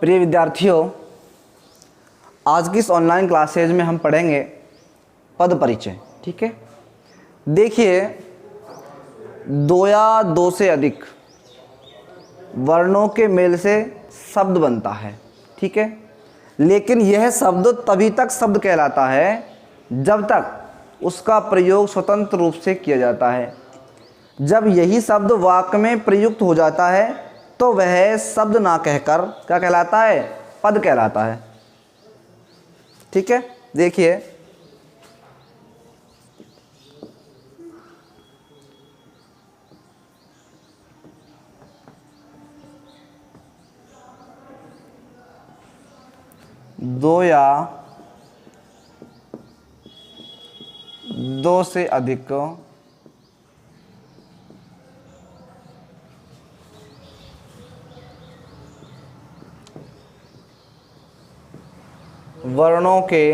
प्रिय विद्यार्थियों, आज की इस ऑनलाइन क्लासेज में हम पढ़ेंगे पद परिचय। ठीक है, देखिए, दो या दो से अधिक वर्णों के मेल से शब्द बनता है। ठीक है, लेकिन यह शब्द तभी तक शब्द कहलाता है जब तक उसका प्रयोग स्वतंत्र रूप से किया जाता है। जब यही शब्द वाक्य में प्रयुक्त हो जाता है तो वह शब्द ना कहकर क्या कहलाता है? पद कहलाता है। ठीक है, देखिए, दो या दो से अधिक वर्णों के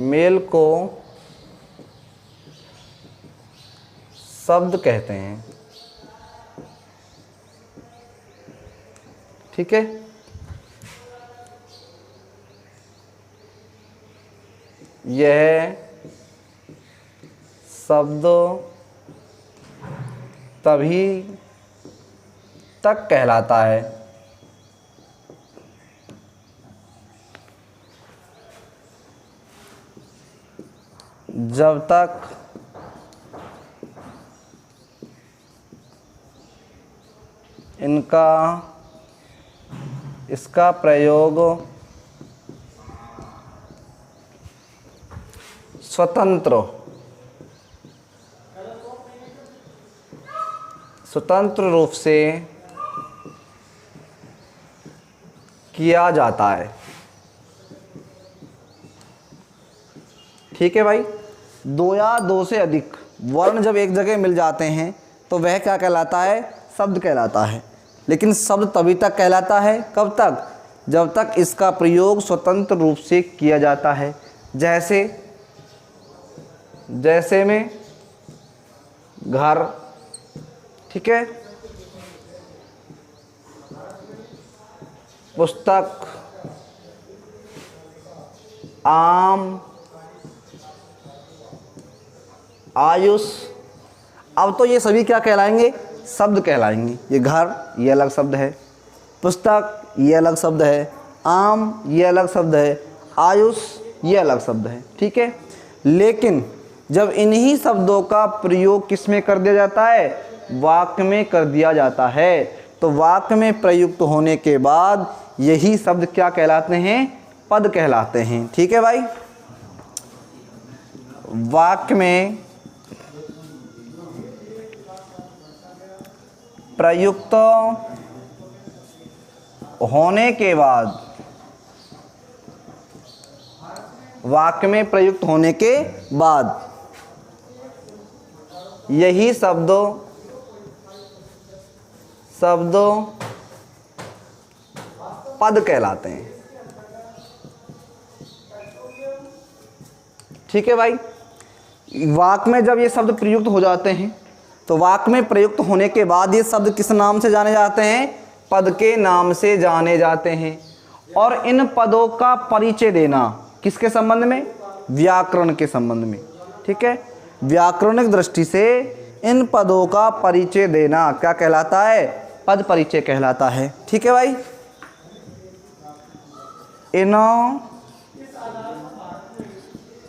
मेल को शब्द कहते हैं। ठीक है, यह शब्द तभी तक कहलाता है जब तक इसका प्रयोग स्वतंत्र रूप से किया जाता है। ठीक है भाई, दो या दो से अधिक वर्ण जब एक जगह मिल जाते हैं तो वह क्या कहलाता है? शब्द कहलाता है। लेकिन शब्द तभी तक कहलाता है, कब तक? जब तक इसका प्रयोग स्वतंत्र रूप से किया जाता है। जैसे में घर। ठीक है, पुस्तक, आम, आयुष। अब तो ये सभी क्या कहलाएंगे? शब्द कहलाएंगे। ये घर, ये अलग शब्द है। पुस्तक, ये अलग शब्द है। आम, ये अलग शब्द है। आयुष, ये अलग शब्द है। ठीक है, लेकिन जब इन्हीं शब्दों का प्रयोग किस में कर दिया जाता है? वाक्य में कर दिया जाता है। तो वाक्य में प्रयुक्त होने के बाद यही शब्द क्या कहलाते हैं? पद कहलाते हैं। ठीक है भाई, वाक्य में प्रयुक्त होने के बाद, वाक्य में प्रयुक्त होने के बाद यही शब्द पद कहलाते हैं। ठीक है भाई, वाक्य में जब ये शब्द प्रयुक्त हो जाते हैं तो वाक्य में प्रयुक्त होने के बाद ये शब्द किस नाम से जाने जाते हैं? पद के नाम से जाने जाते हैं। और इन पदों का परिचय देना किसके संबंध में? व्याकरण के संबंध में। ठीक है, व्याकरणिक दृष्टि से इन पदों का परिचय देना क्या कहलाता है? पद परिचय कहलाता है। ठीक है भाई, इन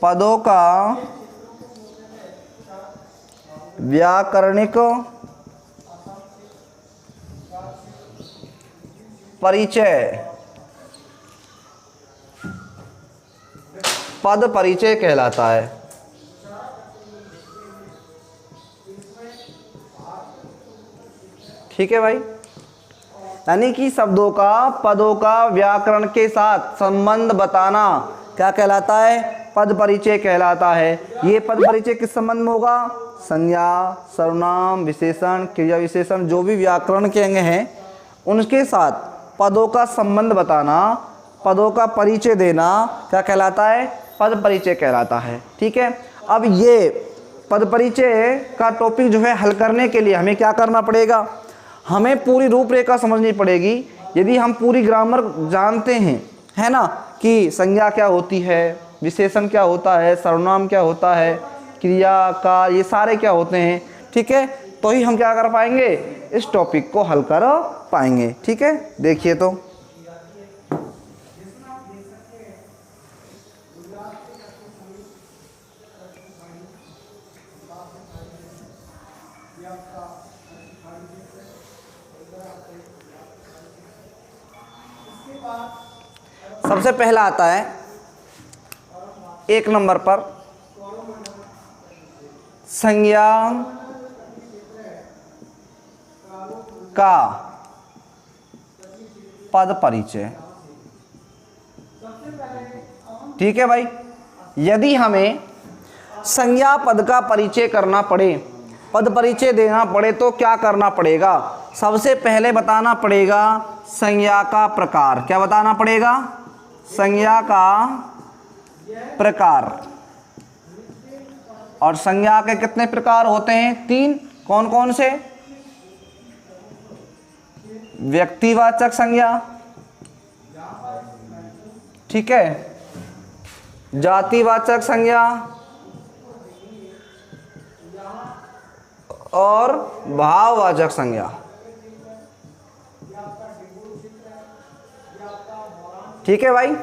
पदों का व्याकरणिक परिचय पद परिचय कहलाता है। ठीक है भाई, यानी कि शब्दों का पदों का व्याकरण के साथ संबंध बताना क्या कहलाता है? पद परिचय कहलाता है। ये पद परिचय किस संबंध में होगा? संज्ञा, सर्वनाम, विशेषण, क्रिया विशेषण, जो भी व्याकरण के अंग हैं उनके साथ पदों का संबंध बताना, पदों का परिचय देना क्या कहलाता है? पद परिचय कहलाता है। ठीक है, अब ये पद परिचय का टॉपिक जो है हल करने के लिए हमें क्या करना पड़ेगा, हमें पूरी रूपरेखा समझनी पड़ेगी। यदि हम पूरी ग्रामर जानते हैं, है ना, कि संज्ञा क्या होती है, विशेषण क्या होता है, सर्वनाम क्या होता है, क्रिया का ये सारे क्या होते हैं, ठीक है, तो ही हम क्या कर पाएंगे, इस टॉपिक को हल कर पाएंगे। ठीक है, देखिए तो सबसे पहला आता है 1 नंबर पर संज्ञा का पद परिचय। ठीक है भाई, यदि हमें संज्ञा पद का परिचय करना पड़े, पद परिचय देना पड़े तो क्या करना पड़ेगा, सबसे पहले बताना पड़ेगा संज्ञा का प्रकार। क्या बताना पड़ेगा, संज्ञा का प्रकार। और संज्ञा के कितने प्रकार होते हैं, 3। कौन कौन से, व्यक्तिवाचक संज्ञा, ठीक है, जातिवाचक संज्ञा और भाववाचक संज्ञा। ठीक है भाई,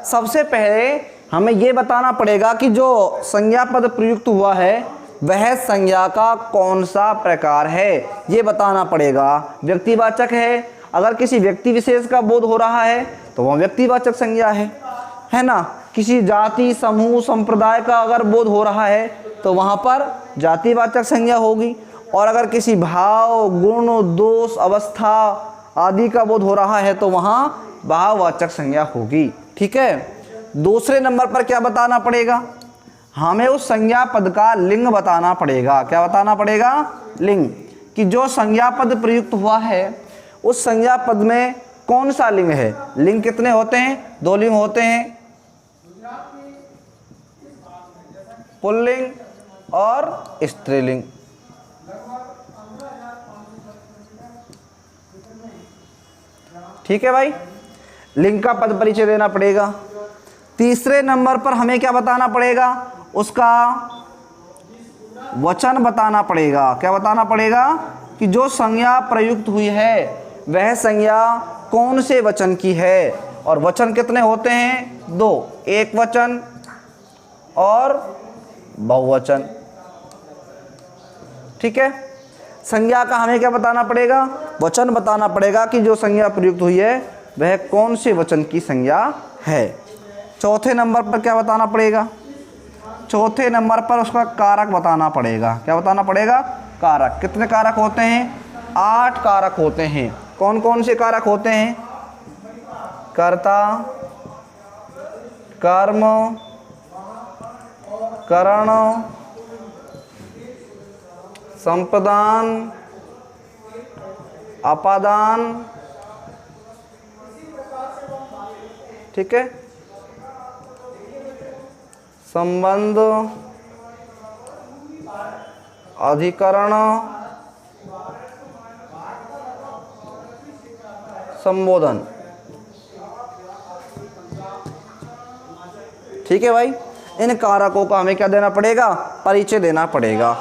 सबसे पहले हमें यह बताना पड़ेगा कि जो संज्ञा पद प्रयुक्त हुआ है वह संज्ञा का कौन सा प्रकार है, ये बताना पड़ेगा। व्यक्तिवाचक है, अगर किसी व्यक्ति विशेष का बोध हो रहा है तो वह व्यक्तिवाचक संज्ञा है ना। किसी जाति समूह संप्रदाय का अगर बोध हो रहा है तो वहाँ पर जातिवाचक संज्ञा होगी। और अगर किसी भाव गुण दोष अवस्था आदि का बोध हो रहा है तो वहाँ भाववाचक संज्ञा होगी। ठीक है, दूसरे नंबर पर क्या बताना पड़ेगा, हमें उस संज्ञा पद का लिंग बताना पड़ेगा। क्या बताना पड़ेगा, लिंग, कि जो संज्ञा पद प्रयुक्त हुआ है उस संज्ञा पद में कौन सा लिंग है। लिंग कितने होते हैं, 2 लिंग होते हैं, पुल्लिंग और स्त्रीलिंग। ठीक है भाई, लिंग का पद परिचय देना पड़ेगा। तीसरे नंबर पर हमें क्या बताना पड़ेगा, उसका वचन बताना पड़ेगा। क्या बताना पड़ेगा, कि जो संज्ञा प्रयुक्त हुई है वह संज्ञा कौन से वचन की है। और वचन कितने होते हैं, 2, एक वचन और बहुवचन। ठीक है, संज्ञा का हमें क्या बताना पड़ेगा, वचन बताना पड़ेगा कि जो संज्ञा प्रयुक्त हुई है वह कौन से वचन की संज्ञा है। चौथे नंबर पर क्या बताना पड़ेगा, चौथे नंबर पर उसका कारक बताना पड़ेगा। क्या बताना पड़ेगा, कारक। कितने कारक होते हैं, 8 कारक होते हैं। कौन कौन से कारक होते हैं, कर्ता, कर्म, करण, संपदान, अपादान। ठीक है, संबंध, अधिकरण, संबोधन। ठीक है भाई, इन कारकों का हमें क्या देना पड़ेगा, परिचय देना पड़ेगा।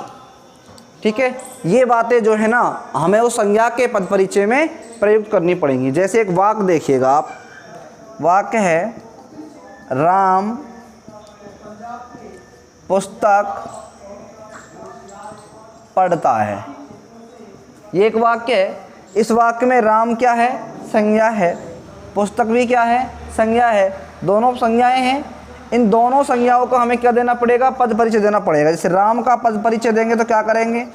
ठीक है, ये बातें जो है ना हमें उस संज्ञा के पद परिचय में प्रयुक्त करनी पड़ेंगी। जैसे एक वाक्य देखिएगा आप, वाक्य है राम पुस्तक पढ़ता है। ये एक वाक्य है, इस वाक्य में राम क्या है, संज्ञा है, पुस्तक भी क्या है, संज्ञा है, दोनों संज्ञाएं हैं। इन दोनों संज्ञाओं को हमें क्या देना पड़ेगा, पद परिचय देना पड़ेगा। जैसे राम का पद परिचय देंगे तो क्या करेंगे,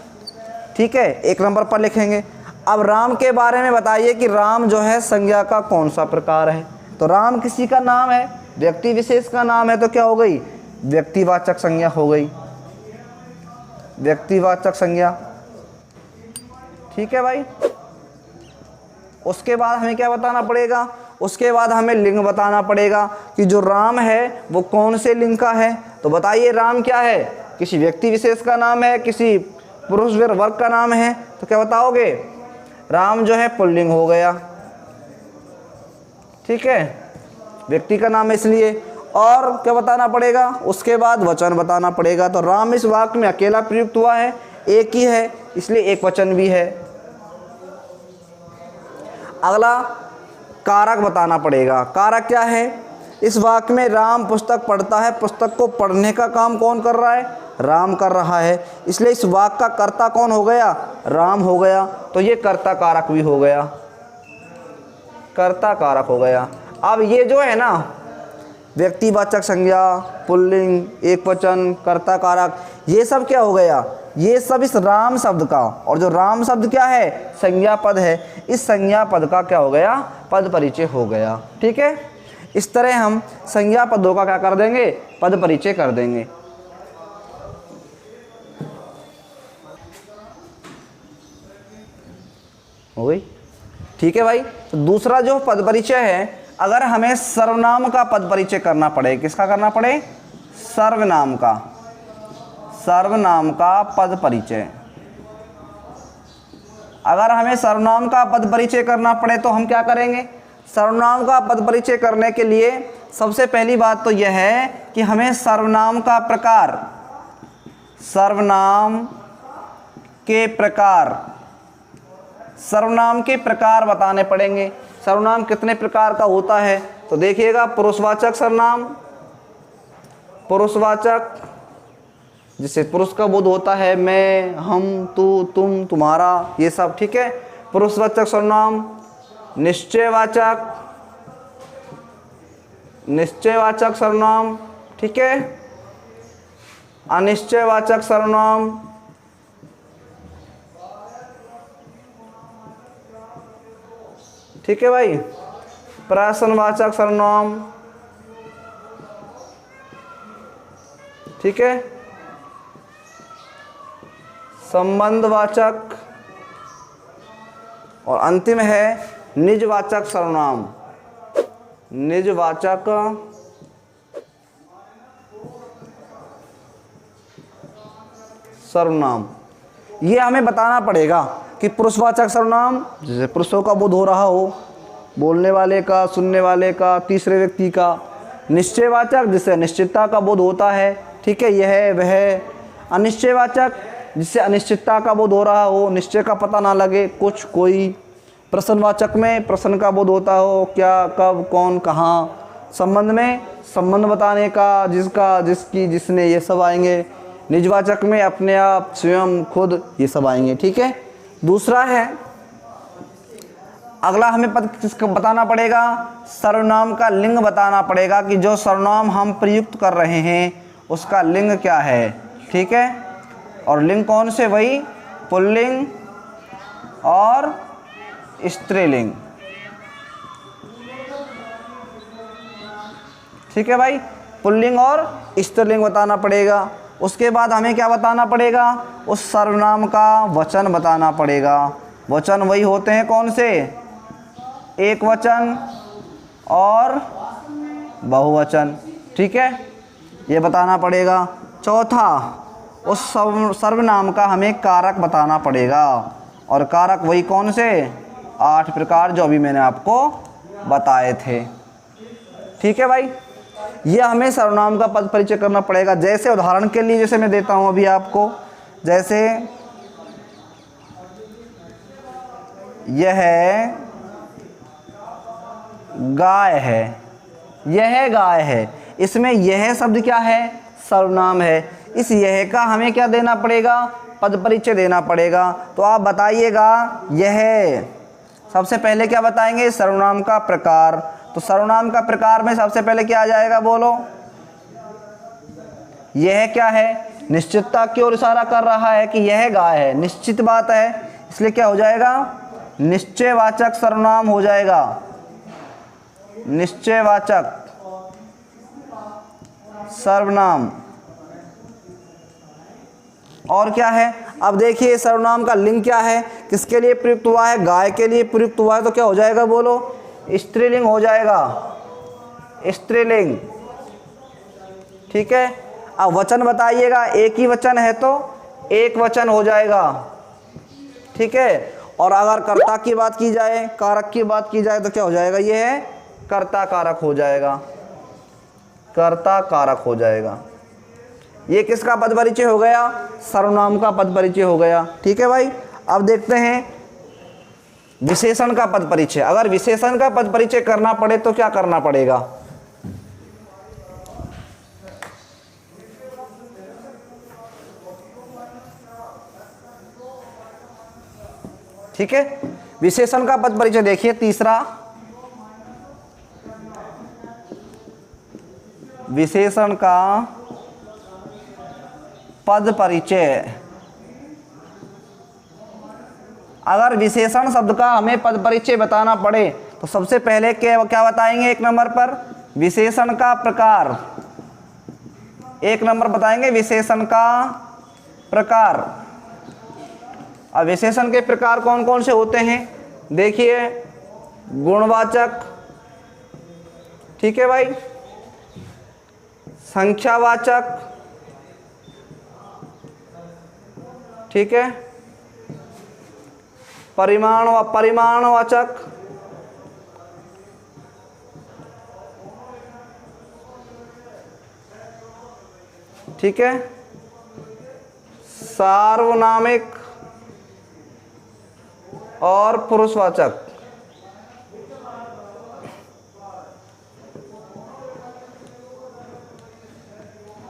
ठीक है, 1 नंबर पर लिखेंगे। अब राम के बारे में बताइए कि राम जो है संज्ञा का कौन सा प्रकार है। तो राम किसी का नाम है, व्यक्ति विशेष का नाम है, तो क्या हो गई, व्यक्तिवाचक संज्ञा हो गई, व्यक्तिवाचक संज्ञा। ठीक है भाई, उसके बाद हमें क्या बताना पड़ेगा, उसके बाद हमें लिंग बताना पड़ेगा कि जो राम है वो कौन से लिंग का है। तो बताइए राम क्या है, किसी व्यक्ति विशेष का नाम है, किसी पुरुष वर्ग का नाम है, तो क्या बताओगे? राम जो है पुल्लिंग हो गया, ठीक है, व्यक्ति का नाम है इसलिए। और क्या बताना पड़ेगा? उसके बाद वचन बताना पड़ेगा। तो राम इस वाक्य में अकेला प्रयुक्त हुआ है, एक ही है, इसलिए एक वचन भी है। अगला कारक बताना पड़ेगा। कारक क्या है? इस वाक्य में राम पुस्तक पढ़ता है, पुस्तक को पढ़ने का काम कौन कर रहा है? राम कर रहा है, इसलिए इस वाक्य का कर्ता कौन हो गया? राम हो गया। तो ये कर्ता कारक भी हो गया, कर्ता कारक हो गया। अब ये जो है ना, व्यक्तिवाचक संज्ञा, पुल्लिंग, एक वचन, कर्ता कारक, ये सब क्या हो गया? ये सब इस राम शब्द का, और जो राम शब्द क्या है? संज्ञा पद है। इस संज्ञा पद का क्या हो गया? पद परिचय हो गया, ठीक है। इस तरह हम संज्ञा पदों का क्या कर देंगे? पद परिचय कर देंगे। हो गई, ठीक है भाई। तो दूसरा जो पद परिचय है, अगर हमें सर्वनाम का पद परिचय करना पड़े, किसका करना पड़े? सर्वनाम का, सर्वनाम का पद परिचय। अगर हमें सर्वनाम का पद परिचय करना पड़े तो हम क्या करेंगे? सर्वनाम का पद परिचय करने के लिए सबसे पहली बात तो यह है कि हमें सर्वनाम का प्रकार, सर्वनाम के प्रकार, सर्वनाम के प्रकार बताने पड़ेंगे। सर्वनाम कितने प्रकार का होता है? तो देखिएगा, पुरुषवाचक सर्वनाम, पुरुषवाचक जिससे पुरुष का बोध होता है, मैं, हम, तू, तुम, तुम्हारा, ये सब, ठीक है, पुरुषवाचक सर्वनाम। निश्चयवाचक, निश्चयवाचक सर्वनाम, ठीक है, अनिश्चयवाचक सर्वनाम, ठीक है भाई, प्रश्नवाचक सर्वनाम, ठीक है, संबंधवाचक, और अंतिम है निजवाचक सर्वनाम, निजवाचक सर्वनाम। ये हमें बताना पड़ेगा कि पुरुषवाचक सर्वनाम जैसे पुरुषों का बोध हो रहा हो, बोलने वाले का, सुनने वाले का, तीसरे व्यक्ति का। निश्चयवाचक जिससे निश्चितता का बोध होता है, ठीक है, यह वह। अनिश्चयवाचक जिससे अनिश्चितता का बोध हो रहा हो, निश्चय का पता ना लगे कुछ, कोई। प्रश्नवाचक में प्रश्न का बोध होता हो, क्या, कब, कौन, कहाँ। संबंध में संबंध बताने का, जिसका, जिसकी, जिसने, ये सब आएंगे। निजवाचक में अपने आप, स्वयं, खुद, ये सब आएंगे, ठीक है। दूसरा है, अगला हमें पद किसका बताना पड़ेगा? सर्वनाम का लिंग बताना पड़ेगा कि जो सर्वनाम हम प्रयुक्त कर रहे हैं उसका लिंग क्या है, ठीक है। और लिंग कौन से? वही पुल्लिंग और स्त्रीलिंग, ठीक है भाई, पुल्लिंग और स्त्रीलिंग बताना पड़ेगा। उसके बाद हमें क्या बताना पड़ेगा? उस सर्वनाम का वचन बताना पड़ेगा। वचन वही होते हैं कौन से? एक वचन और बहुवचन, ठीक है, ये बताना पड़ेगा। चौथा, उस सर्वनाम का हमें कारक बताना पड़ेगा, और कारक वही कौन से? 8 प्रकार जो अभी मैंने आपको बताए थे, ठीक है भाई। ये हमें सर्वनाम का पद परिचय करना पड़ेगा। जैसे उदाहरण के लिए जैसे मैं देता हूँ अभी आपको, जैसे यह गाय है, यह गाय है, इसमें यह शब्द क्या है? सर्वनाम है। इस यह का हमें क्या देना पड़ेगा? पद परिचय देना पड़ेगा। तो आप बताइएगा, यह सबसे पहले क्या बताएंगे? सर्वनाम का प्रकार। तो सर्वनाम का प्रकार में सबसे पहले क्या आ जाएगा? बोलो, यह क्या है? निश्चितता की ओर इशारा कर रहा है कि यह गाय है, निश्चित बात है, इसलिए क्या हो जाएगा? निश्चयवाचक सर्वनाम हो जाएगा, निश्चयवाचक सर्वनाम। और क्या है? अब देखिए सर्वनाम का लिंग क्या है, किसके लिए प्रयुक्त हुआ है? गाय के लिए प्रयुक्त हुआ है, तो क्या हो जाएगा? बोलो, स्त्रीलिंग हो जाएगा, स्त्रीलिंग, ठीक है। अब वचन बताइएगा, एक ही वचन है तो एक वचन हो जाएगा, ठीक है। और अगर कर्ता की बात की जाए, कारक की बात की जाए तो क्या हो जाएगा, ये है कर्ता कारक हो जाएगा, कर्ता कारक हो जाएगा। ये किसका पद परिचय हो गया, सर्वनाम का पद परिचय हो गया, ठीक है भाई। अब देखते हैं विशेषण का पद परिचय। अगर विशेषण का पद परिचय करना पड़े तो क्या करना पड़ेगा, ठीक है। विशेषण का पद परिचय देखिए, तीसरा विशेषण का पद परिचय। अगर विशेषण शब्द का हमें पद परिचय बताना पड़े तो सबसे पहले क्या बताएंगे, एक नंबर पर विशेषण का प्रकार, एक नंबर बताएंगे विशेषण का प्रकार। अब विशेषण के प्रकार कौन कौन से होते हैं, देखिए गुणवाचक, ठीक है भाई, संख्यावाचक, ठीक है, परिमाणवाचक, ठीक है, सार्वनामिक और पुरुषवाचक।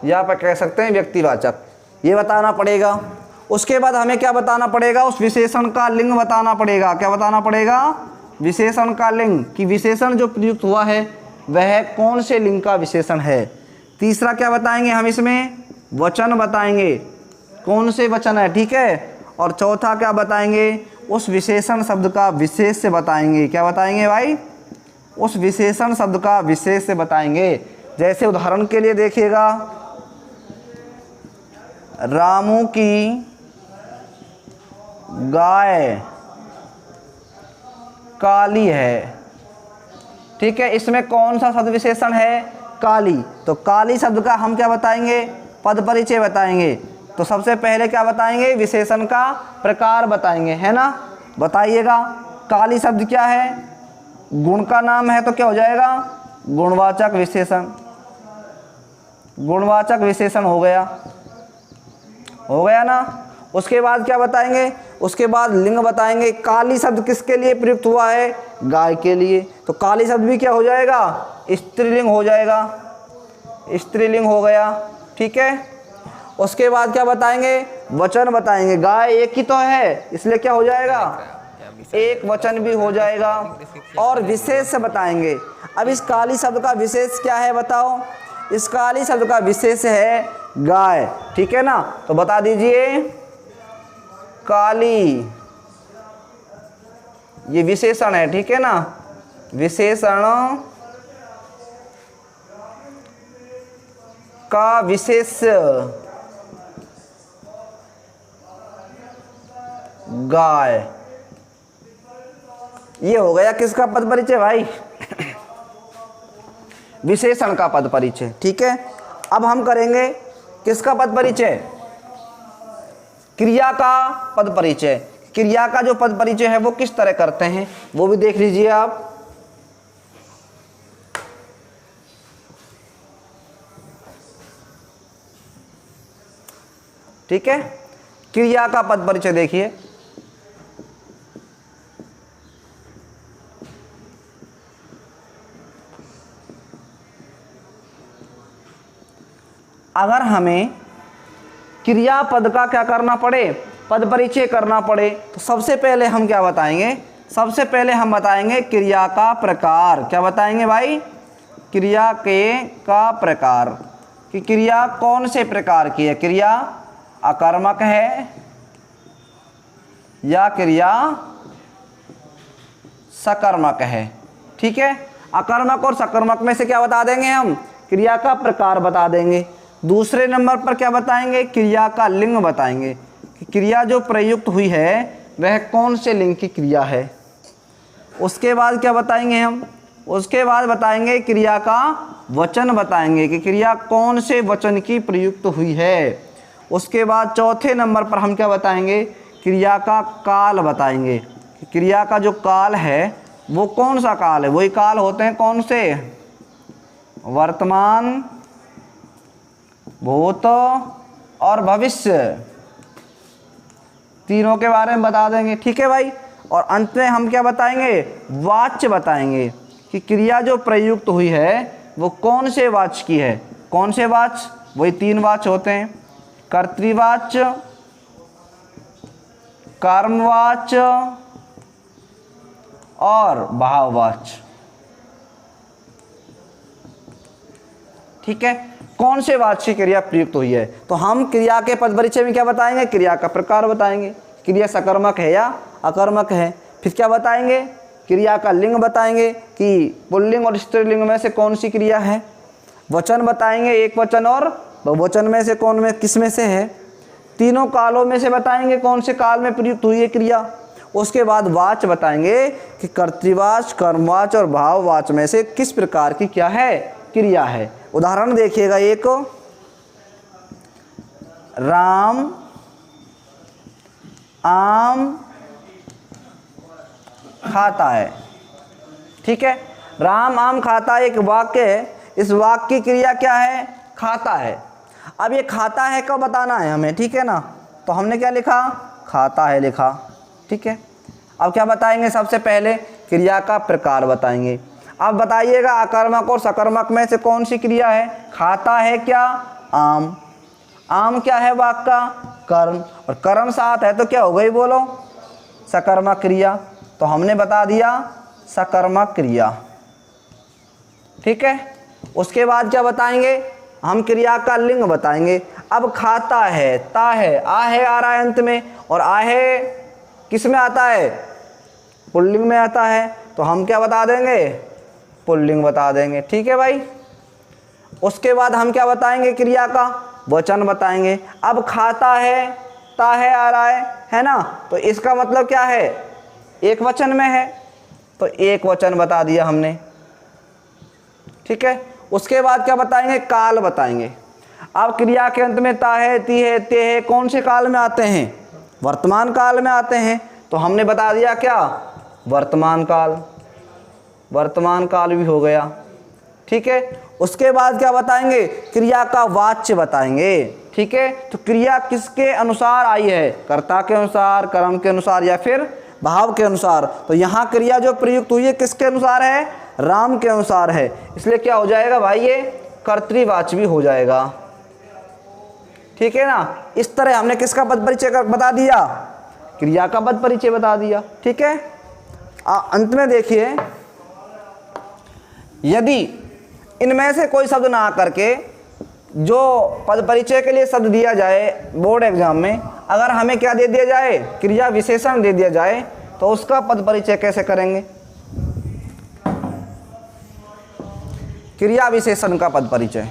यहाँ पर कह सकते हैं व्यक्तिवाचक, ये बताना पड़ेगा। उसके बाद हमें क्या बताना पड़ेगा, उस विशेषण का लिंग बताना पड़ेगा। क्या बताना पड़ेगा, विशेषण का लिंग, कि विशेषण जो प्रयुक्त हुआ है वह कौन से लिंग का विशेषण है। तीसरा क्या बताएंगे हम, इसमें वचन बताएंगे, कौन से वचन है, ठीक है। और चौथा क्या बताएंगे, उस विशेषण शब्द का विशेष से बताएंगे। क्या बताएंगे भाई, उस विशेषण शब्द का विशेष से बताएंगे। जैसे उदाहरण के लिए देखिएगा, रामू की गाय काली है, ठीक है। इसमें कौन सा शब्द विशेषण है, काली। तो काली शब्द का हम क्या बताएंगे, पद परिचय बताएंगे। तो सबसे पहले क्या बताएंगे, विशेषण का प्रकार बताएंगे, है ना। बताइएगा, काली शब्द क्या है, गुण का नाम है तो क्या हो जाएगा, गुणवाचक विशेषण, गुणवाचक विशेषण हो गया, हो गया ना। उसके बाद क्या बताएंगे, उसके बाद लिंग बताएंगे। काली शब्द किसके लिए प्रयुक्त हुआ है, गाय के लिए। तो काली शब्द भी क्या हो जाएगा, स्त्रीलिंग हो जाएगा, स्त्रीलिंग हो गया, ठीक है। उसके बाद क्या बताएंगे, वचन बताएंगे। गाय एक ही तो है इसलिए क्या हो जाएगा, एक वचन भी हो जाएगा। और विशेष से बताएंगे। अब इस काली शब्द का विशेष क्या है बताओ, इस काली शब्द का विशेष है गाय, ठीक है ना। तो बता दीजिए, काली ये विशेषण है, ठीक है ना, विशेषण का विशेष गाय। ये हो गया किसका पद परिचय भाई, विशेषण का पद परिचय, ठीक है। अब हम करेंगे किसका पद परिचय, क्रिया का पद परिचय। क्रिया का जो पद परिचय है वो किस तरह करते हैं वो भी देख लीजिए आप। ठीक है, क्रिया का पद परिचय देखिए। अगर हमें क्रियापद का क्या करना पड़े, पद परिचय करना पड़े, तो सबसे पहले हम क्या बताएंगे, सबसे पहले हम बताएंगे क्रिया का प्रकार। क्या बताएंगे भाई, क्रिया का प्रकार, कि क्रिया कौन से प्रकार की है, क्रिया अकर्मक है या क्रिया सकर्मक है। ठीक है, अकर्मक और सकर्मक में से क्या बता देंगे हम, क्रिया का प्रकार बता देंगे। दूसरे नंबर पर क्या बताएंगे, क्रिया का लिंग बताएंगे, कि क्रिया जो प्रयुक्त हुई है वह कौन से लिंग की क्रिया है। उसके बाद क्या बताएंगे हम, उसके बाद बताएंगे क्रिया का वचन बताएंगे कि क्रिया कौन से वचन की प्रयुक्त हुई है। उसके बाद चौथे नंबर पर हम क्या बताएंगे, क्रिया का काल बताएंगे। क्रिया का जो काल है वो कौन सा काल है, वही काल होते हैं कौन से, वर्तमान, भूत और भविष्य, तीनों के बारे में बता देंगे। ठीक है भाई। और अंत में हम क्या बताएंगे, वाच्य बताएंगे कि क्रिया जो प्रयुक्त हुई है वो कौन से वाच्य की है। कौन से वाच्य, वही तीन वाच्य होते हैं, कर्तृवाच्य, कर्मवाच्य और भाववाच्य। ठीक है, कौन से वाच्य की क्रिया प्रयुक्त हुई है। तो हम क्रिया के पद परिचय में क्या बताएंगे, क्रिया का प्रकार बताएंगे, क्रिया सकर्मक है या अकर्मक है। फिर क्या बताएंगे, क्रिया का लिंग बताएंगे कि पुल्लिंग और स्त्रीलिंग में से कौन सी क्रिया है। वचन बताएंगे, एक वचन और बहुवचन में से कौन में किस में से है। तीनों कालों में से बताएंगे कौन से काल में प्रयुक्त हुई है क्रिया। उसके बाद वाच्य बताएंगे कि कर्तृवाच्य, कर्मवाच्य और भाववाच्य में से किस प्रकार की क्या है, क्रिया है। उदाहरण देखिएगा, एक राम आम खाता है। ठीक है, राम आम खाता एक वाक्य है, इस वाक्य की क्रिया क्या है, खाता है। अब ये खाता है कब बताना है हमें, ठीक है ना, तो हमने क्या लिखा, खाता है लिखा। ठीक है, अब क्या बताएंगे, सबसे पहले क्रिया का प्रकार बताएंगे। अब बताइएगा अकर्मक और सकर्मक में से कौन सी क्रिया है, खाता है क्या, आम, आम क्या है वाक्य का, कर्म, और कर्म साथ है तो क्या हो गई बोलो, सकर्मक क्रिया। तो हमने बता दिया सकर्मक क्रिया। ठीक है, उसके बाद क्या बताएंगे, हम क्रिया का लिंग बताएंगे। अब खाता है, ता है, आ है आ रहा है अंत में, और आ है किस में आता है, पुल्लिंग में आता है, तो हम क्या बता देंगे, पुल्लिंग बता देंगे। ठीक है भाई। उसके बाद हम क्या बताएंगे, क्रिया का वचन बताएंगे। अब खाता है, ता है आ रहा है ना, तो इसका मतलब क्या है, एक वचन में है, तो एक वचन बता दिया हमने। ठीक है, उसके बाद क्या बताएंगे, काल बताएंगे। अब क्रिया के अंत में ता है, ती है, ते है कौन से काल में आते हैं, वर्तमान काल में आते हैं, तो हमने बता दिया क्या, वर्तमान काल, वर्तमान काल भी हो गया। ठीक है, उसके बाद क्या बताएंगे, क्रिया का वाच्य बताएंगे। ठीक है, तो क्रिया किसके अनुसार आई है, कर्ता के अनुसार, कर्म के अनुसार या फिर भाव के अनुसार। तो यहाँ क्रिया जो प्रयुक्त हुई है किसके अनुसार है, राम के अनुसार है, इसलिए क्या हो जाएगा भाई, ये कर्तृवाच्य भी हो जाएगा। ठीक है ना, इस तरह हमने किसका पद परिचय बता दिया, क्रिया का पद परिचय बता दिया। ठीक है, अंत में देखिए, यदि इनमें से कोई शब्द ना करके जो पद परिचय के लिए शब्द दिया जाए बोर्ड एग्जाम में, अगर हमें क्या दे दिया जाए, क्रिया विशेषण दे दिया जाए, तो उसका पद परिचय कैसे करेंगे, क्रिया विशेषण का पद परिचय।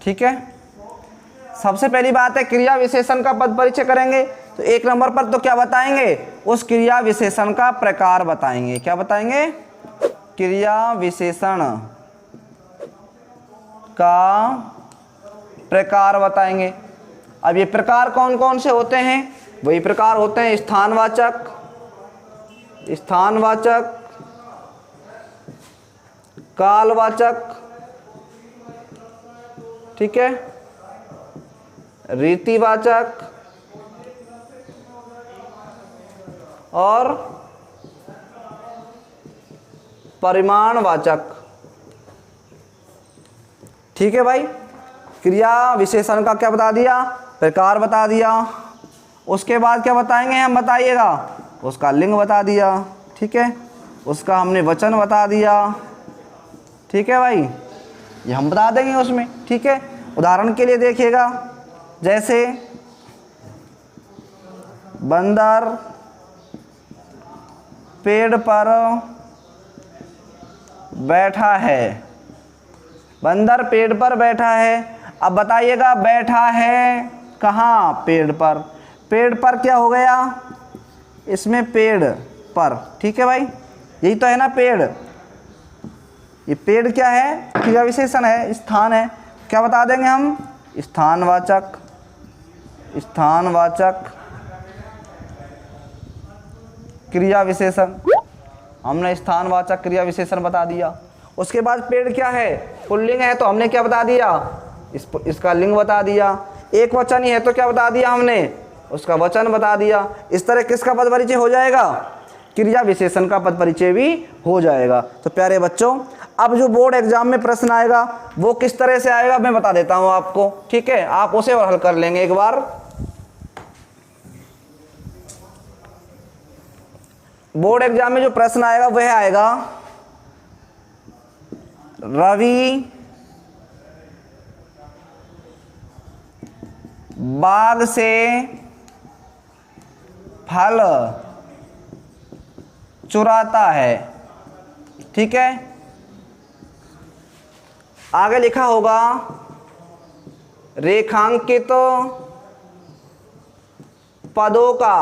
ठीक है, सबसे पहली बात है क्रिया विशेषण का पद परिचय करेंगे, तो एक नंबर पर तो क्या बताएंगे, उस क्रिया विशेषण का प्रकार बताएंगे। क्या बताएंगे, क्रिया विशेषण का प्रकार बताएंगे। अब ये प्रकार कौन कौन से होते हैं, वही प्रकार होते हैं स्थानवाचक, स्थानवाचक, कालवाचक, ठीक है, रीतिवाचक और परिमाणवाचक। ठीक है भाई, क्रिया विशेषण का क्या बता दिया, प्रकार बता दिया। उसके बाद क्या बताएंगे हम, बताइएगा, उसका लिंग बता दिया। ठीक है, उसका हमने वचन बता दिया। ठीक है भाई, ये हम बता देंगे उसमें। ठीक है, उदाहरण के लिए देखिएगा, जैसे बंदर पेड़ पर बैठा है, बंदर पेड़ पर बैठा है। अब बताइएगा बैठा है कहाँ, पेड़ पर। पेड़ पर क्या हो गया, इसमें पेड़ पर, ठीक है भाई, यही तो है ना पेड़। ये पेड़ क्या है, क्रिया विशेषण है, स्थान है। क्या बता देंगे हम, स्थानवाचक, स्थानवाचक क्रिया विशेषण। हमने स्थानवाचक क्रिया विशेषण बता दिया। उसके बाद पेड़ क्या है, पुल्लिंग है, तो हमने क्या बता दिया, इसका लिंग बता दिया। एक वचन ही है तो क्या बता दिया हमने, उसका वचन बता दिया। इस तरह किसका पद परिचय हो जाएगा, क्रिया विशेषण का पद परिचय भी हो जाएगा। तो प्यारे बच्चों, अब जो बोर्ड एग्जाम में प्रश्न आएगा वो किस तरह से आएगा मैं बता देता हूं आपको, ठीक है। आप उसे हल कर लेंगे एक बार। बोर्ड एग्जाम में जो प्रश्न आएगा वह आएगा, रवि बाग से फल चुराता है, ठीक है। आगे लिखा होगा रेखांकित पदों का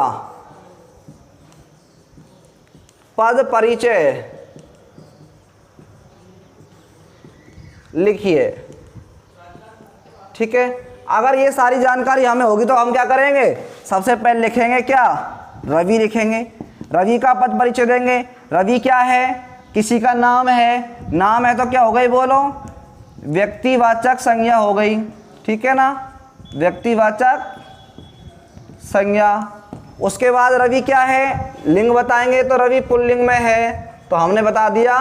पद परिचय लिखिए, ठीक है। अगर ये सारी जानकारी हमें होगी तो हम क्या करेंगे, सबसे पहले लिखेंगे क्या, रवि लिखेंगे। रवि का पद परिचय देंगे। रवि क्या है, किसी का नाम है, नाम है तो क्या हो गई बोलो, व्यक्तिवाचक संज्ञा हो गई, ठीक है ना, व्यक्तिवाचक संज्ञा। उसके बाद रवि क्या है, लिंग बताएंगे, तो रवि पुल्लिंग में है तो हमने बता दिया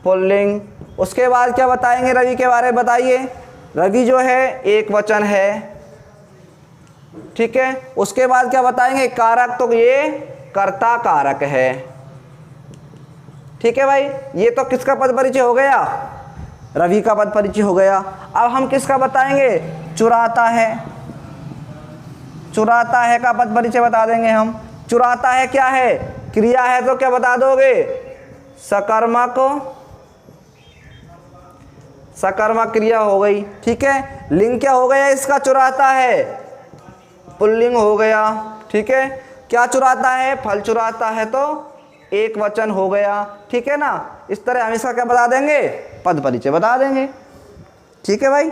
पुल्लिंग। उसके बाद क्या बताएंगे रवि के बारे में, बताइए। रवि जो है एक वचन है, ठीक है। उसके बाद क्या बताएंगे, कारक, तो ये कर्ता कारक है, ठीक है भाई। ये तो किसका पद परिचय हो गया, रवि का पद परिचय हो गया। अब हम किसका बताएंगे, चुराता है, चुराता है का पद परिचय बता देंगे हम। चुराता है क्या है, क्रिया है तो क्या बता दोगे, सकर्मक, सकर्मक क्रिया हो गई, ठीक है। लिंग क्या हो गया इसका, चुराता है, पुल्लिंग हो गया, ठीक है। क्या चुराता है, फल चुराता है तो एक वचन हो गया, ठीक है ना। इस तरह हम इसका क्या बता देंगे, पद परिचय बता देंगे, ठीक है भाई।